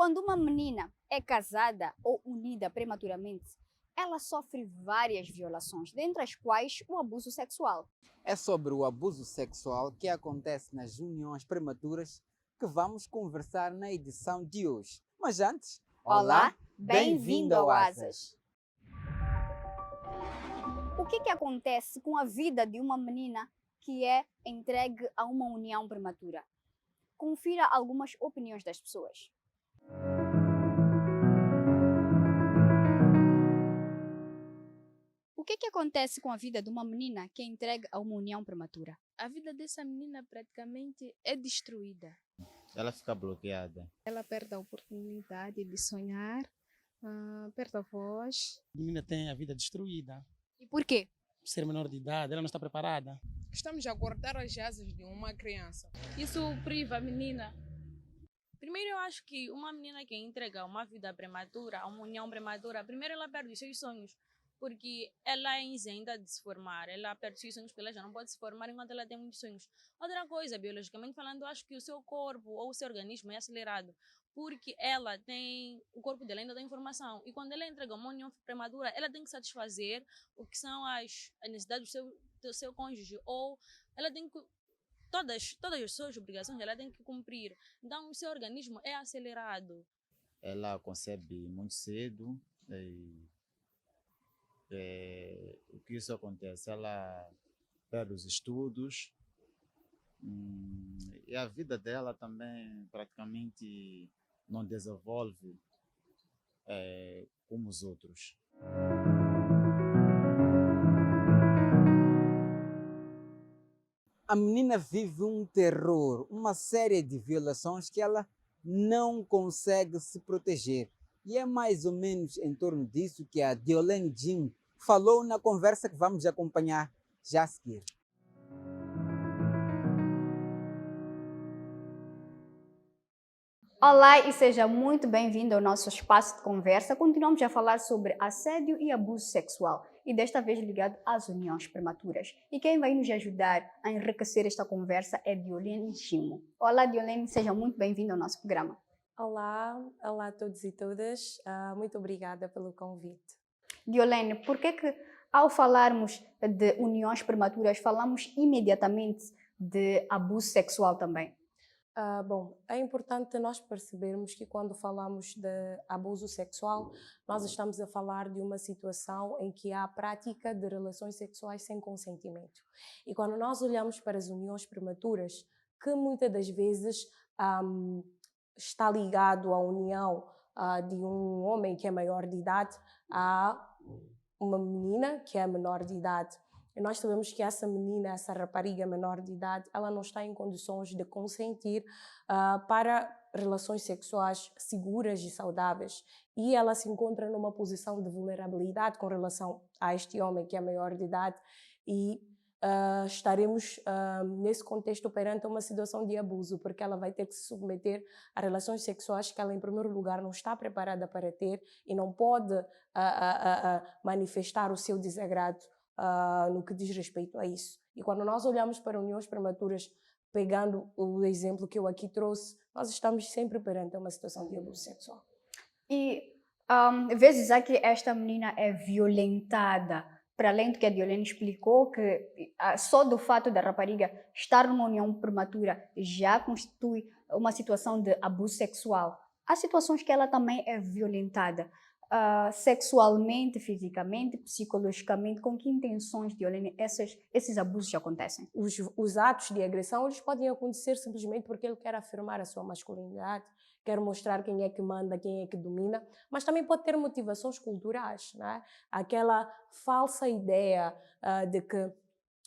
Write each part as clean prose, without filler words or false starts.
Quando uma menina é casada ou unida prematuramente, ela sofre várias violações, dentre as quais o abuso sexual. É sobre o abuso sexual que acontece nas uniões prematuras que vamos conversar na edição de hoje. Mas antes, Olá, bem-vindo ao Asas. O que acontece com a vida de uma menina que é entregue a uma união prematura? Confira algumas opiniões das pessoas. O que acontece com a vida de uma menina que é entregue a uma união prematura? A vida dessa menina praticamente é destruída. Ela fica bloqueada. Ela perde a oportunidade de sonhar, perde a voz. A menina tem a vida destruída. E por quê? Ser menor de idade, ela não está preparada. Estamos a cortar as asas de uma criança. Isso priva a menina. Primeiro, eu acho que uma menina que entrega uma vida prematura, uma união prematura, primeiro ela perde os seus sonhos, porque ela é isenta de se formar, ela perde os seus sonhos porque ela já não pode se formar enquanto ela tem muitos sonhos. Outra coisa, biologicamente falando, eu acho que o seu corpo ou o seu organismo é acelerado, porque ela tem, o corpo dela ainda tem informação, e quando ela entrega uma união prematura, ela tem que satisfazer o que são as necessidades do seu cônjuge, ou ela tem que, todas as suas obrigações ela tem que cumprir, então o seu organismo é acelerado. Ela concebe muito cedo o que isso acontece? Ela perde os estudos e a vida dela também praticamente não desenvolve como os outros. A menina vive um terror, uma série de violações que ela não consegue se proteger. E é mais ou menos em torno disso que a Diolene Jim falou na conversa que vamos acompanhar já a seguir. Olá e seja muito bem-vindo ao nosso espaço de conversa. Continuamos a falar sobre assédio e abuso sexual e desta vez ligado às uniões prematuras. E quem vai nos ajudar a enriquecer esta conversa é Diolene Chimo. Olá Diolene, seja muito bem-vindo ao nosso programa. Olá a todos e todas. Muito obrigada pelo convite. Diolene, por que ao falarmos de uniões prematuras falamos imediatamente de abuso sexual também? Bom, é importante nós percebermos que quando falamos de abuso sexual, nós estamos a falar de uma situação em que há a prática de relações sexuais sem consentimento. E quando nós olhamos para as uniões prematuras, que muitas das vezes está ligado à união de um homem que é maior de idade a uma menina que é menor de idade. E nós sabemos que essa menina, essa rapariga menor de idade, ela não está em condições de consentir para relações sexuais seguras e saudáveis. E ela se encontra numa posição de vulnerabilidade com relação a este homem que é maior de idade e estaremos nesse contexto perante uma situação de abuso, porque ela vai ter que se submeter a relações sexuais que ela, em primeiro lugar, não está preparada para ter e não pode manifestar o seu desagrado no que diz respeito a isso. E quando nós olhamos para uniões prematuras, pegando o exemplo que eu aqui trouxe, nós estamos sempre perante uma situação de abuso sexual. E vezes há que esta menina é violentada, para além do que a Diolene explicou, que só do fato da rapariga estar numa união prematura já constitui uma situação de abuso sexual. Há situações que ela também é violentada. Sexualmente, fisicamente, psicologicamente, com que intenções, Diolene, esses abusos acontecem? Os atos de agressão eles podem acontecer simplesmente porque ele quer afirmar a sua masculinidade, quer mostrar quem é que manda, quem é que domina, mas também pode ter motivações culturais, né? Aquela falsa ideia de que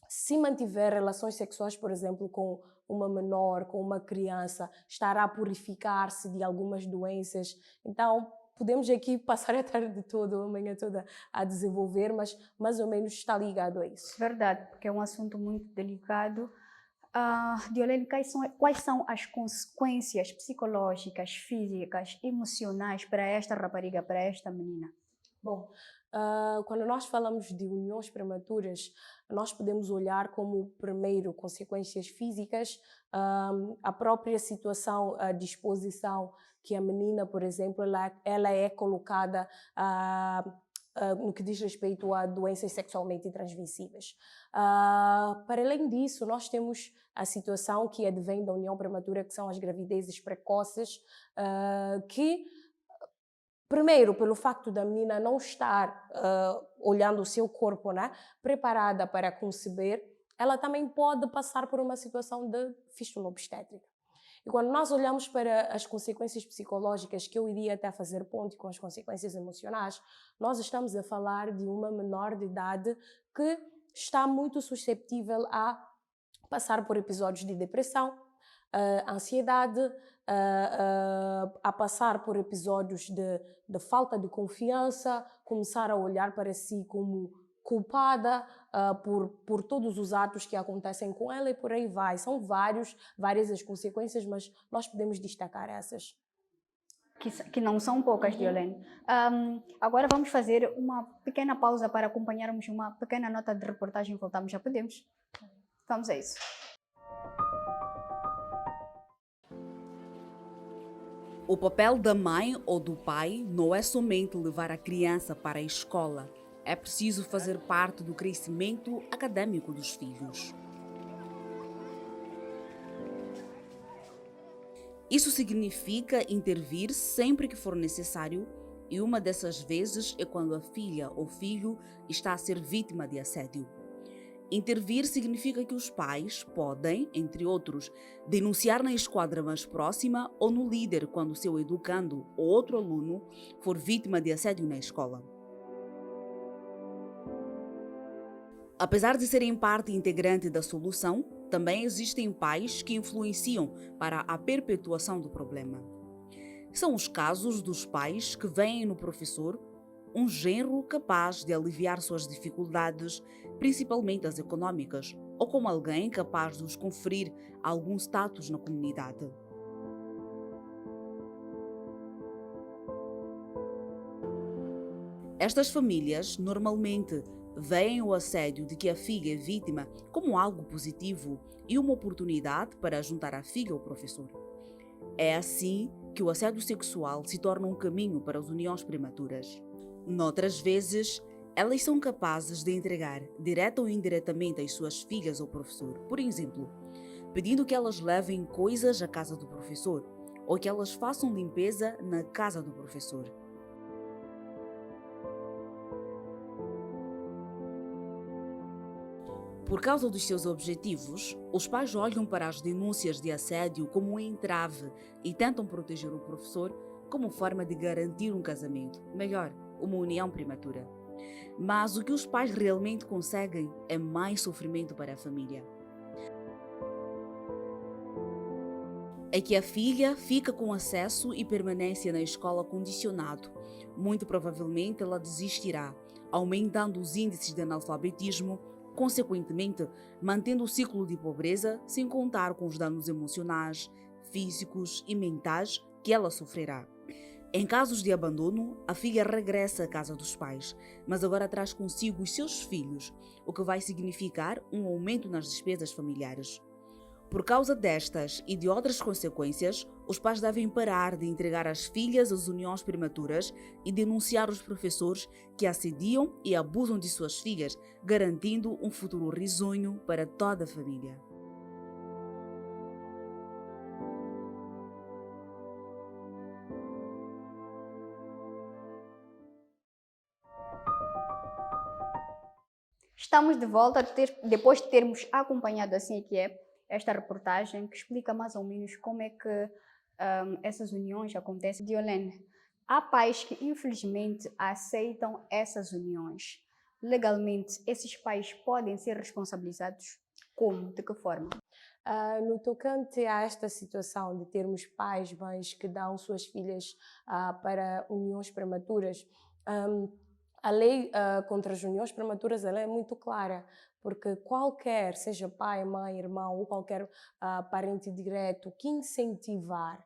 se mantiver relações sexuais, por exemplo, com uma menor, com uma criança, estará a purificar-se de algumas doenças. Então, podemos aqui passar a tarde toda, a manhã toda a desenvolver, mas mais ou menos está ligado a isso. Verdade, porque é um assunto muito delicado. Diolene, quais são as consequências psicológicas, físicas, emocionais para esta rapariga, para esta menina? Bom, Quando nós falamos de uniões prematuras, nós podemos olhar como, primeiro, consequências físicas, a própria situação, a disposição que a menina, por exemplo, ela é colocada no que diz respeito a doenças sexualmente transmissíveis. Para além disso, nós temos a situação que advém da união prematura, que são as gravidezes precoces, que primeiro, pelo facto da menina não estar olhando o seu corpo, né, preparada para conceber, ela também pode passar por uma situação de fístula obstétrica. E quando nós olhamos para as consequências psicológicas, que eu iria até fazer ponto com as consequências emocionais, nós estamos a falar de uma menor de idade que está muito suscetível a passar por episódios de depressão, ansiedade, a passar por episódios de falta de confiança, começar a olhar para si como culpada por todos os atos que acontecem com ela e por aí vai. São várias as consequências, mas nós podemos destacar essas. Que não são poucas, Diolene. Agora vamos fazer uma pequena pausa para acompanharmos uma pequena nota de reportagem. Voltamos, já podemos? Vamos a isso. O papel da mãe ou do pai não é somente levar a criança para a escola. É preciso fazer parte do crescimento acadêmico dos filhos. Isso significa intervir sempre que for necessário, e uma dessas vezes é quando a filha ou filho está a ser vítima de assédio. Intervir significa que os pais podem, entre outros, denunciar na esquadra mais próxima ou no líder quando o seu educando ou outro aluno for vítima de assédio na escola. Apesar de serem parte integrante da solução, também existem pais que influenciam para a perpetuação do problema. São os casos dos pais que veem no professor um genro capaz de aliviar suas dificuldades, principalmente as econômicas, ou como alguém capaz de os conferir algum status na comunidade. Estas famílias normalmente veem o assédio de que a filha é vítima como algo positivo e uma oportunidade para juntar a filha ao professor. É assim que o assédio sexual se torna um caminho para as uniões prematuras. Noutras vezes, elas são capazes de entregar, direta ou indiretamente, as suas filhas ao professor. Por exemplo, pedindo que elas levem coisas à casa do professor ou que elas façam limpeza na casa do professor. Por causa dos seus objetivos, os pais olham para as denúncias de assédio como um entrave e tentam proteger o professor como forma de garantir um casamento, melhor, uma união prematura. Mas o que os pais realmente conseguem é mais sofrimento para a família. É que a filha fica com acesso e permanência na escola condicionado. Muito provavelmente ela desistirá, aumentando os índices de analfabetismo, consequentemente mantendo o ciclo de pobreza, sem contar com os danos emocionais, físicos e mentais que ela sofrerá. Em casos de abandono, a filha regressa à casa dos pais, mas agora traz consigo os seus filhos, o que vai significar um aumento nas despesas familiares. Por causa destas e de outras consequências, os pais devem parar de entregar as filhas às uniões prematuras e denunciar os professores que assediam e abusam de suas filhas, garantindo um futuro risonho para toda a família. Estamos de volta depois de termos acompanhado assim que é esta reportagem que explica mais ou menos como é que essas uniões acontecem. Diolene, há pais que infelizmente aceitam essas uniões. Legalmente, esses pais podem ser responsabilizados? Como? De que forma? No tocante a esta situação de termos pais, mães que dão suas filhas para uniões prematuras, a lei contra as uniões prematuras ela é muito clara, porque qualquer, seja pai, mãe, irmão ou qualquer parente direto que incentivar,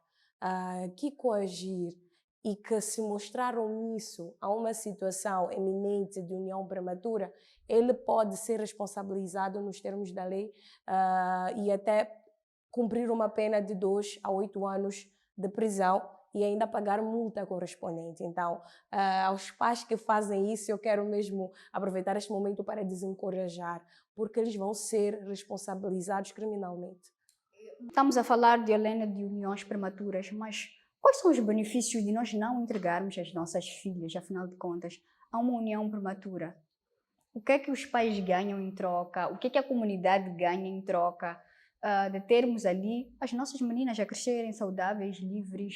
que coagir e que se mostrar omisso a uma situação eminente de união prematura, ele pode ser responsabilizado nos termos da lei e até cumprir uma pena de 2 a 8 anos de prisão e ainda pagar multa correspondente. Então, aos pais que fazem isso, eu quero mesmo aproveitar este momento para desencorajar, porque eles vão ser responsabilizados criminalmente. Estamos a falar, de Helena, de uniões prematuras, mas quais são os benefícios de nós não entregarmos as nossas filhas, afinal de contas, a uma união prematura? O que é que os pais ganham em troca? O que é que a comunidade ganha em troca de termos ali as nossas meninas a crescerem saudáveis, livres,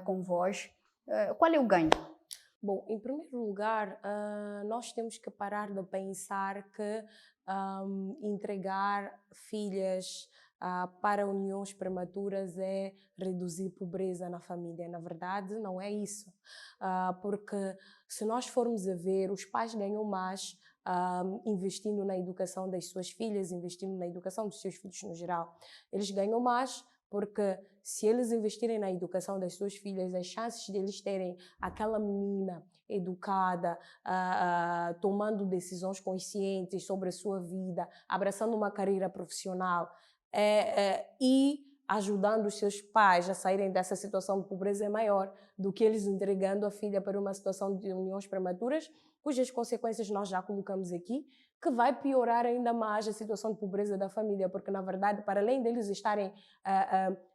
com voz? Qual é o ganho? Bom, em primeiro lugar, nós temos que parar de pensar que entregar filhas para uniões prematuras é reduzir pobreza na família. Na verdade, não é isso. Porque se nós formos a ver, os pais ganham mais investindo na educação das suas filhas, investindo na educação dos seus filhos no geral. Eles ganham mais porque se eles investirem na educação das suas filhas, as chances de eles terem aquela menina educada, tomando decisões conscientes sobre a sua vida, abraçando uma carreira profissional e ajudando os seus pais a saírem dessa situação de pobreza é maior do que eles entregando a filha para uma situação de uniões prematuras, cujas consequências nós já colocamos aqui, que vai piorar ainda mais a situação de pobreza da família, porque, na verdade, para além deles estarem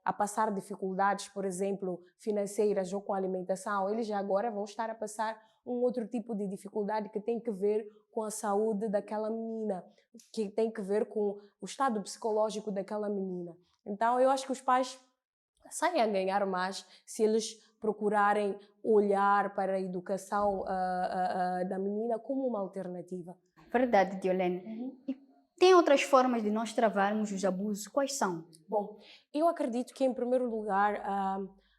a passar dificuldades, por exemplo, financeiras ou com alimentação, eles já agora vão estar a passar um outro tipo de dificuldade que tem que ver com a saúde daquela menina, que tem que ver com o estado psicológico daquela menina. Então, eu acho que os pais saem a ganhar mais se eles procurarem olhar para a educação da menina como uma alternativa. Verdade, Diolene. E tem outras formas de nós travarmos os abusos? Quais são? Bom, eu acredito que, em primeiro lugar,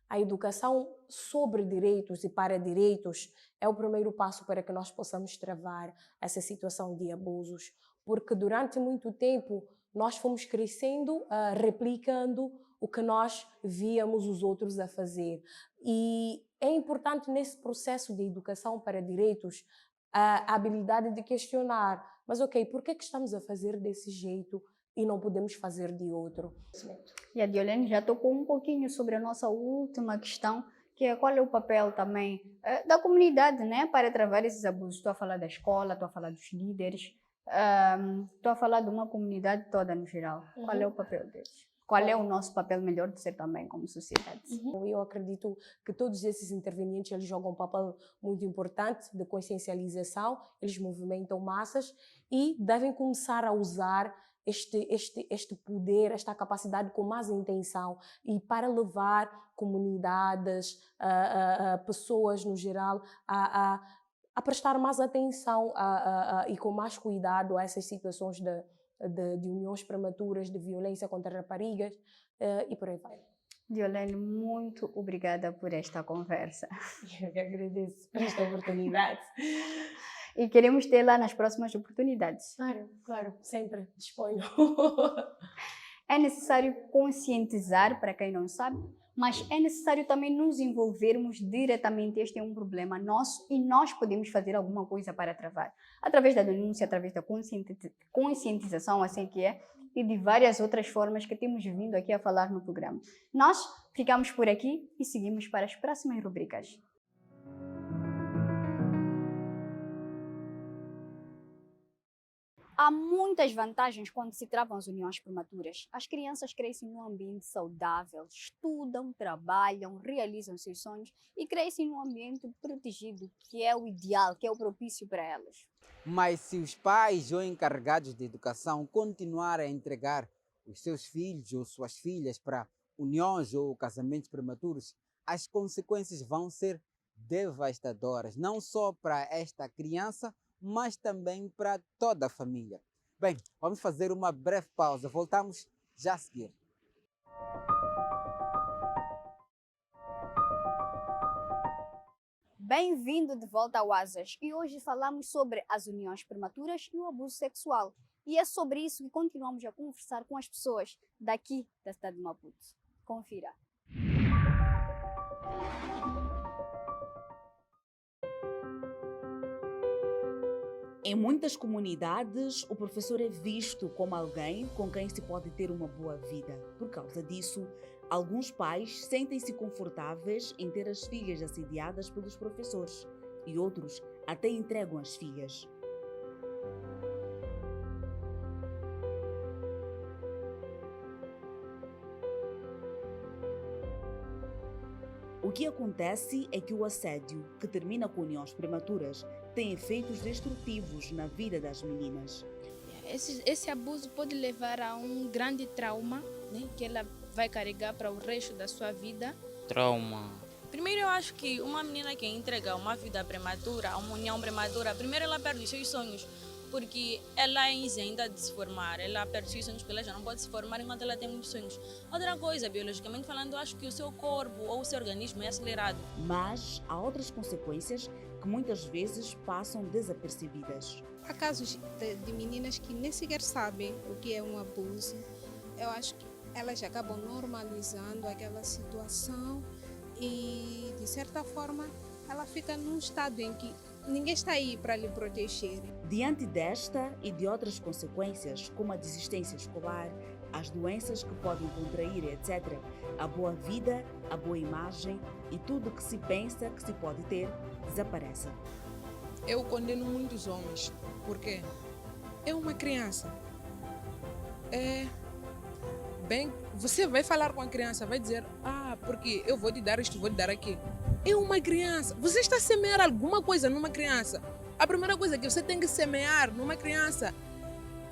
a educação sobre direitos e para direitos é o primeiro passo para que nós possamos travar essa situação de abusos, porque durante muito tempo nós fomos crescendo, replicando o que nós víamos os outros a fazer. E é importante nesse processo de educação para direitos a habilidade de questionar, mas ok, por que estamos a fazer desse jeito e não podemos fazer de outro? E a Diolene já tocou um pouquinho sobre a nossa última questão, que é qual é o papel também da comunidade, né, para travar esses abusos. Estou a falar da escola, estou a falar dos líderes, estou a falar de uma comunidade toda no geral. Qual é o papel deles? Qual é o nosso papel, melhor de ser também como sociedade? Eu acredito que todos esses intervenientes eles jogam um papel muito importante de consciencialização, eles movimentam massas e devem começar a usar este poder, esta capacidade com mais intenção e para levar comunidades, pessoas no geral a prestar mais atenção e com mais cuidado a essas situações de uniões prematuras, de violência contra raparigas e por aí vai. Diolene, muito obrigada por esta conversa. Eu que agradeço por esta oportunidade. E queremos tê-la nas próximas oportunidades. Claro, sempre disponho. É necessário conscientizar, para quem não sabe, mas é necessário também nos envolvermos diretamente. Este é um problema nosso e nós podemos fazer alguma coisa para travar. Através da denúncia, através da conscientização, assim que é, e de várias outras formas que temos vindo aqui a falar no programa. Nós ficamos por aqui e seguimos para as próximas rubricas. Há muitas vantagens quando se travam as uniões prematuras. As crianças crescem num ambiente saudável, estudam, trabalham, realizam seus sonhos e crescem num ambiente protegido, que é o ideal, que é o propício para elas. Mas se os pais ou encarregados de educação continuarem a entregar os seus filhos ou suas filhas para uniões ou casamentos prematuros, as consequências vão ser devastadoras, não só para esta criança, mas também para toda a família. Bem, vamos fazer uma breve pausa. Voltamos já a seguir. Bem-vindo de volta ao Asas. E hoje falamos sobre as uniões prematuras e o abuso sexual. E é sobre isso que continuamos a conversar com as pessoas daqui da cidade de Maputo. Confira. Em muitas comunidades, o professor é visto como alguém com quem se pode ter uma boa vida. Por causa disso, alguns pais sentem-se confortáveis em ter as filhas assediadas pelos professores e outros até entregam as filhas. O que acontece é que o assédio, que termina com uniões prematuras, tem efeitos destrutivos na vida das meninas. Esse abuso pode levar a um grande trauma, né, que ela vai carregar para o resto da sua vida. Trauma. Primeiro, eu acho que uma menina que entrega uma vida prematura, uma união prematura, primeiro ela perde os seus sonhos, porque ela é isenta de se formar, ela perde os seus sonhos porque ela já não pode se formar enquanto ela tem muitos sonhos. Outra coisa, biologicamente falando, eu acho que o seu corpo ou o seu organismo é acelerado. Mas há outras consequências que muitas vezes passam desapercebidas. Há casos de meninas que nem sequer sabem o que é um abuso. Eu acho que elas acabam normalizando aquela situação e, de certa forma, ela fica num estado em que ninguém está aí para lhe proteger. Diante desta e de outras consequências, como a desistência escolar, as doenças que podem contrair, etc., a boa vida, a boa imagem e tudo o que se pensa que se pode ter, desaparece. Eu condeno muitos homens, porque é uma criança. Bem, você vai falar com a criança, vai dizer, porque eu vou te dar isto, vou te dar aquilo. É uma criança. Você está a semear alguma coisa numa criança. A primeira coisa que você tem que semear numa criança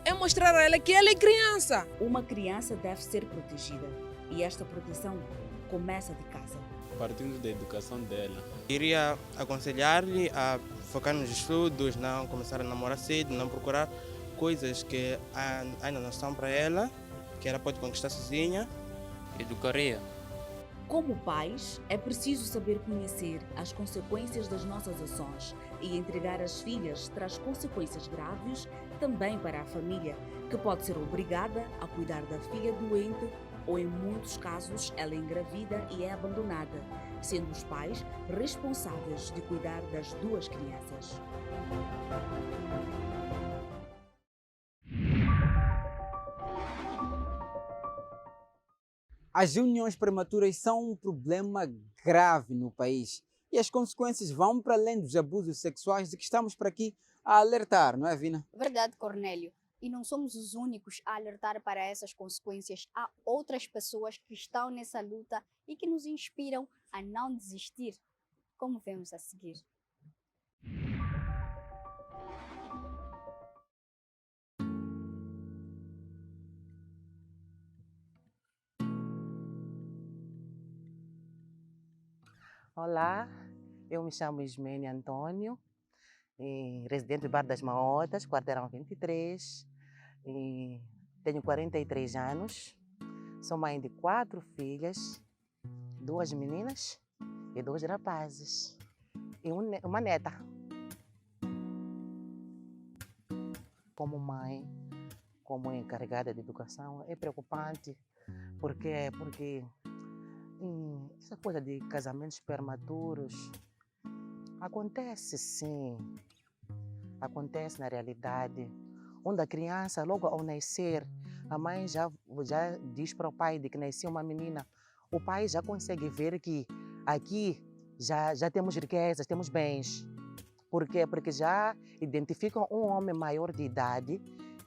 é mostrar a ela que ela é criança. Uma criança deve ser protegida e esta proteção começa de casa. Partindo da educação dela. Iria aconselhar-lhe a focar nos estudos, não começar a namorar cedo, não procurar coisas que ainda não estão para ela, que ela pode conquistar sozinha. Educaria. Como pais, é preciso saber conhecer as consequências das nossas ações e entregar as filhas traz consequências graves também para a família, que pode ser obrigada a cuidar da filha doente ou, em muitos casos, ela é engravida e é abandonada, sendo os pais responsáveis de cuidar das duas crianças. As uniões prematuras são um problema grave no país e as consequências vão para além dos abusos sexuais de que estamos por aqui a alertar, não é, Vina? Verdade, Cornélio. E não somos os únicos a alertar para essas consequências. Há outras pessoas que estão nessa luta e que nos inspiram a não desistir, como vemos a seguir. Olá, eu me chamo Ismene Antônio, residente do Bar das Maotas, quarteirão 23, tenho 43 anos, sou mãe de 4 filhas, 2 meninas e 2 rapazes, e uma neta. Como mãe, como encarregada de educação, é preocupante, porque essa coisa de casamentos prematuros acontece sim, acontece na realidade, onde a criança logo ao nascer, a mãe já diz para o pai de que nasceu uma menina, o pai já consegue ver que aqui já temos riquezas, temos bens. Por quê? Porque já identificam um homem maior de idade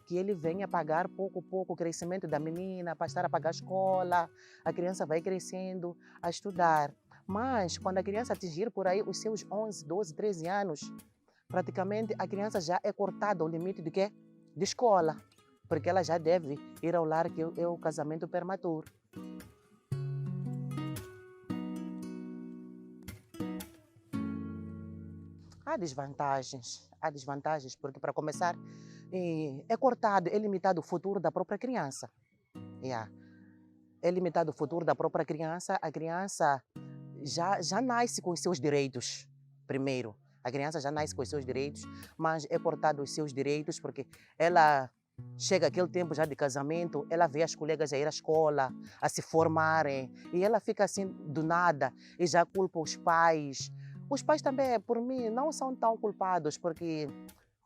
que ele venha pagar pouco a pouco o crescimento da menina, para estar a pagar a escola, a criança vai crescendo, a estudar. Mas quando a criança atingir por aí os seus 11, 12, 13 anos, praticamente a criança já é cortada ao limite de quê? De escola, porque ela já deve ir ao lar, que é o casamento prematuro. Há desvantagens, porque para começar, é cortado, é limitado o futuro da própria criança. É limitado o futuro da própria criança, a criança já nasce com os seus direitos, primeiro. A criança já nasce com os seus direitos, mas é cortado os seus direitos porque ela chega aquele tempo já de casamento, ela vê as colegas a ir à escola, a se formarem, e ela fica assim do nada e já culpa os pais. Os pais também, por mim, não são tão culpados, porque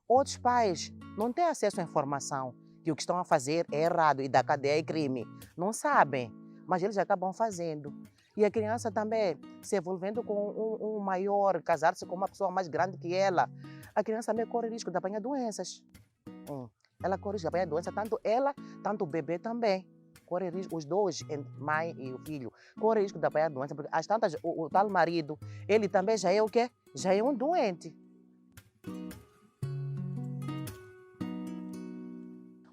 Outros pais não têm acesso à informação que o que estão a fazer é errado e da cadeia é crime. Não sabem, mas eles acabam fazendo. E a criança também se envolvendo com um maior, casar-se com uma pessoa mais grande que ela. A criança também corre risco de apanhar doenças. Ela corre risco de apanhar doença, tanto ela, tanto o bebê também. Corre risco, os dois, a mãe e o filho, corre risco de apanhar doença, porque as tantas, o tal marido, ele também já é o quê? Já é um doente.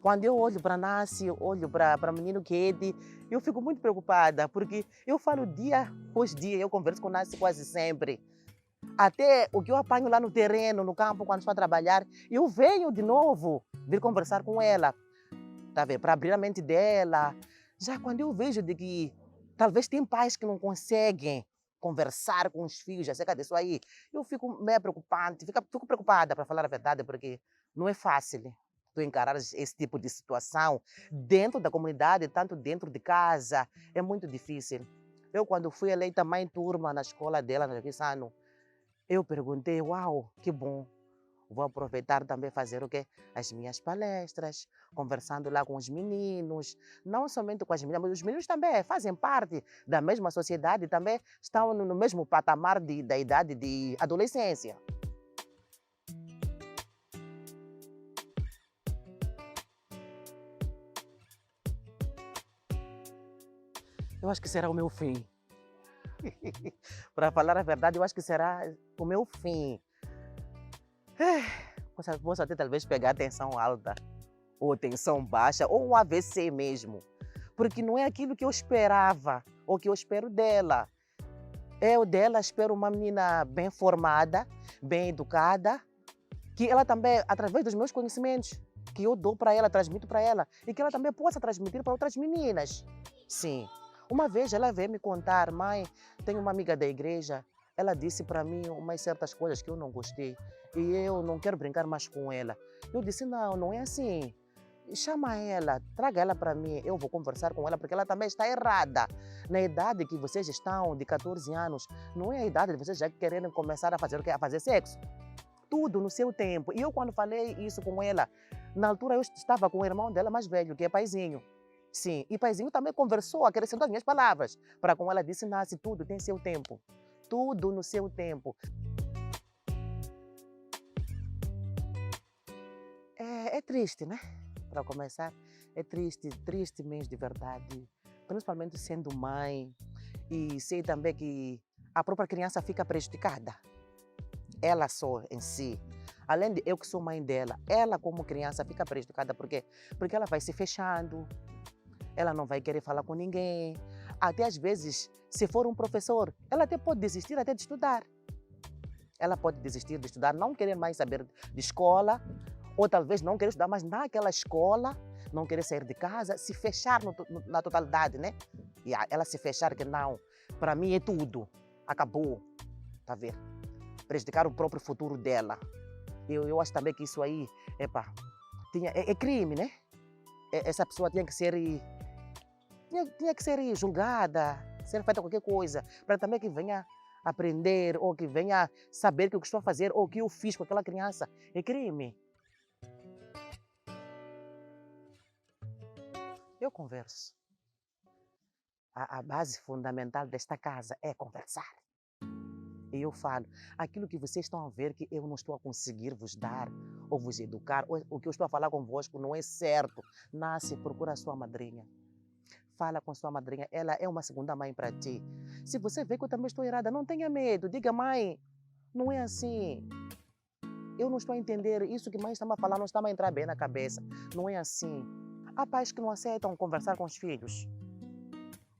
Quando eu olho para Nasce, olho para o menino Kedi, eu fico muito preocupada, porque eu falo dia após dia, eu converso com Nasce quase sempre. Até o que eu apanho lá no terreno, no campo, quando estou a trabalhar, eu venho de novo vir conversar com ela, tá vendo? Para abrir a mente dela. Já quando eu vejo de que talvez tem pais que não conseguem conversar com os filhos acerca disso aí, eu fico meio preocupante, fico preocupada, para falar a verdade, porque não é fácil tu encarar esse tipo de situação dentro da comunidade, tanto dentro de casa, é muito difícil. Eu, quando fui eleita mãe turma na escola dela, no Jaquissano, eu perguntei, uau, que bom, vou aproveitar também fazer o quê? As minhas palestras, conversando lá com os meninos, não somente com as meninas, mas os meninos também fazem parte da mesma sociedade, também estão no mesmo patamar da idade de adolescência. Eu acho que será o meu fim. Para falar a verdade, eu acho que será o meu fim. Posso até talvez pegar tensão alta, ou tensão baixa, ou um AVC mesmo. Porque não é aquilo que eu esperava, ou que eu espero dela. Eu dela espero uma menina bem formada, bem educada, que ela também, através dos meus conhecimentos, que eu dou para ela, transmito para ela, e que ela também possa transmitir para outras meninas. Sim. Uma vez ela veio me contar, mãe, tenho uma amiga da igreja, ela disse para mim umas certas coisas que eu não gostei e eu não quero brincar mais com ela. Eu disse, não, não é assim. Chama ela, traga ela para mim, eu vou conversar com ela porque ela também está errada. Na idade que vocês estão, de 14 anos, não é a idade de vocês já quererem começar a fazer o quê? A fazer sexo. Tudo no seu tempo. E eu quando falei isso com ela, na altura eu estava com o irmão dela mais velho, que é paizinho. Sim, e paizinho também conversou, acrescentou as minhas palavras. Para com ela disse, Nasce, tudo tem seu tempo. Tudo no seu tempo. É triste, né? Para começar, é triste mesmo de verdade. Principalmente sendo mãe. E sei também que a própria criança fica prejudicada. Ela só em si. Além de eu que sou mãe dela, ela como criança fica prejudicada. Por quê? Porque ela vai se fechando. Ela não vai querer falar com ninguém. Até às vezes, se for um professor, ela até pode desistir até de estudar. Ela pode desistir de estudar, não querer mais saber de escola, ou talvez não querer estudar mais naquela escola, não querer sair de casa, se fechar na totalidade, né? E ela se fechar que não, para mim é tudo, acabou, tá vendo? Prejudicar o próprio futuro dela. Eu acho também que isso aí, é crime, né? Essa pessoa tinha que ser julgada, ser feita qualquer coisa, para também que venha aprender, ou que venha saber que o que estou a fazer, ou que eu fiz com aquela criança, é crime. Eu converso. A base fundamental desta casa é conversar. E eu falo, aquilo que vocês estão a ver que eu não estou a conseguir vos dar, ou vos educar, ou o que eu estou a falar convosco não é certo. Nasce, procura a sua madrinha. Fala com sua madrinha, ela é uma segunda mãe para ti. Se você vê que eu também estou errada, não tenha medo, diga, mãe, não é assim. Eu não estou a entender, isso que mãe está a falar não está a entrar bem na cabeça. Não é assim. Há pais que não aceitam conversar com os filhos.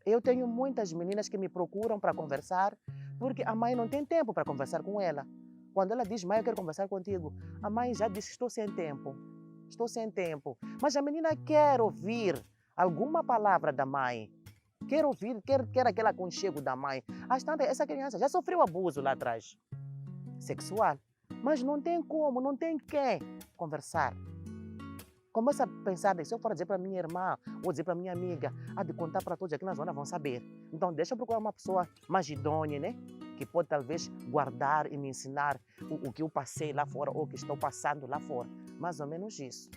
Eu tenho muitas meninas que me procuram para conversar, porque a mãe não tem tempo para conversar com ela. Quando ela diz, mãe, eu quero conversar contigo, a mãe já disse, estou sem tempo. Estou sem tempo. Mas a menina quer ouvir alguma palavra da mãe. Quer ouvir, quer aquele aconchego da mãe. Às tantas, essa criança já sofreu abuso lá atrás, sexual. Mas não tem como, não tem quem conversar. Começa a pensar, se eu for dizer para minha irmã, ou dizer para minha amiga, de contar para todos aqui na zona vão saber. Então deixa eu procurar uma pessoa mais idônea, né? que pode talvez guardar e me ensinar o que eu passei lá fora ou o que estou passando lá fora. Mais ou menos isso.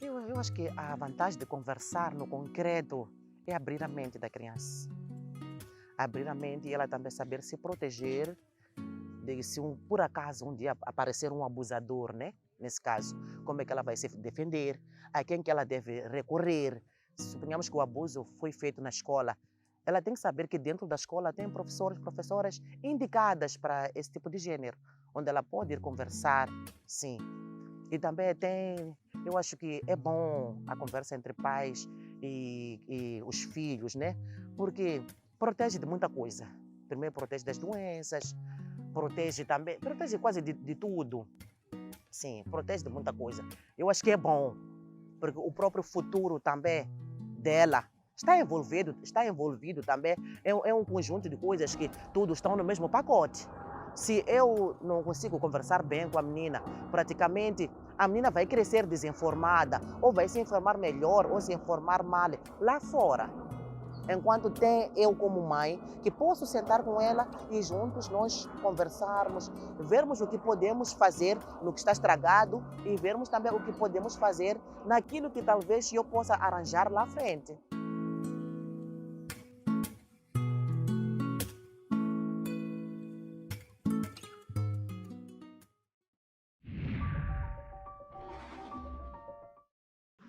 Eu acho que a vantagem de conversar no concreto é abrir a mente da criança. Abrir a mente e ela também saber se proteger de se por acaso um dia aparecer um abusador, né? Nesse caso, como é que ela vai se defender, a quem que ela deve recorrer. Suponhamos que o abuso foi feito na escola, ela tem que saber que dentro da escola tem professores, professoras indicadas para esse tipo de gênero, onde ela pode ir conversar, sim. E também eu acho que é bom a conversa entre pais e os filhos, né? Porque protege de muita coisa. Primeiro protege das doenças, protege quase de tudo. Sim, protege de muita coisa. Eu acho que é bom, porque o próprio futuro também dela está envolvido também. É um conjunto de coisas que todos estão no mesmo pacote. Se eu não consigo conversar bem com a menina, praticamente a menina vai crescer desinformada, ou vai se informar melhor, ou se informar mal lá fora. Enquanto tem eu como mãe, que posso sentar com ela e juntos nós conversarmos, vermos o que podemos fazer no que está estragado e vermos também o que podemos fazer naquilo que talvez eu possa arranjar lá à frente.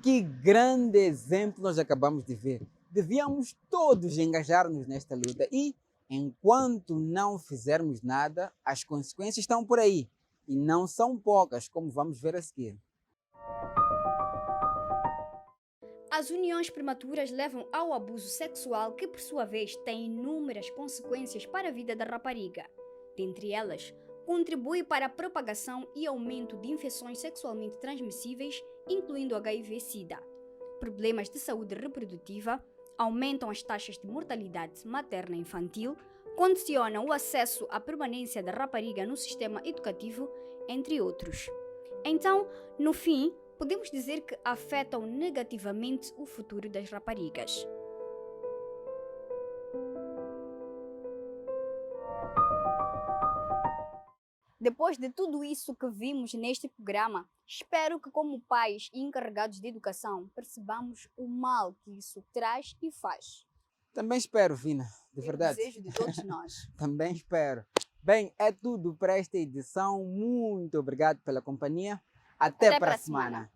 Que grande exemplo nós acabamos de ver. Devíamos todos engajar-nos nesta luta e, enquanto não fizermos nada, as consequências estão por aí. E não são poucas, como vamos ver a seguir. As uniões prematuras levam ao abuso sexual que, por sua vez, tem inúmeras consequências para a vida da rapariga. Dentre elas, contribui para a propagação e aumento de infecções sexualmente transmissíveis, incluindo HIV-Sida. Problemas de saúde reprodutiva, aumentam as taxas de mortalidade materna e infantil, condicionam o acesso à permanência da rapariga no sistema educativo, entre outros. Então, no fim, podemos dizer que afetam negativamente o futuro das raparigas. Depois de tudo isso que vimos neste programa, espero que, como pais e encarregados de educação, percebamos o mal que isso traz e faz. Também espero, Vina, de verdade. É o desejo de todos nós. Também espero. Bem, é tudo para esta edição. Muito obrigado pela companhia. Até para a semana.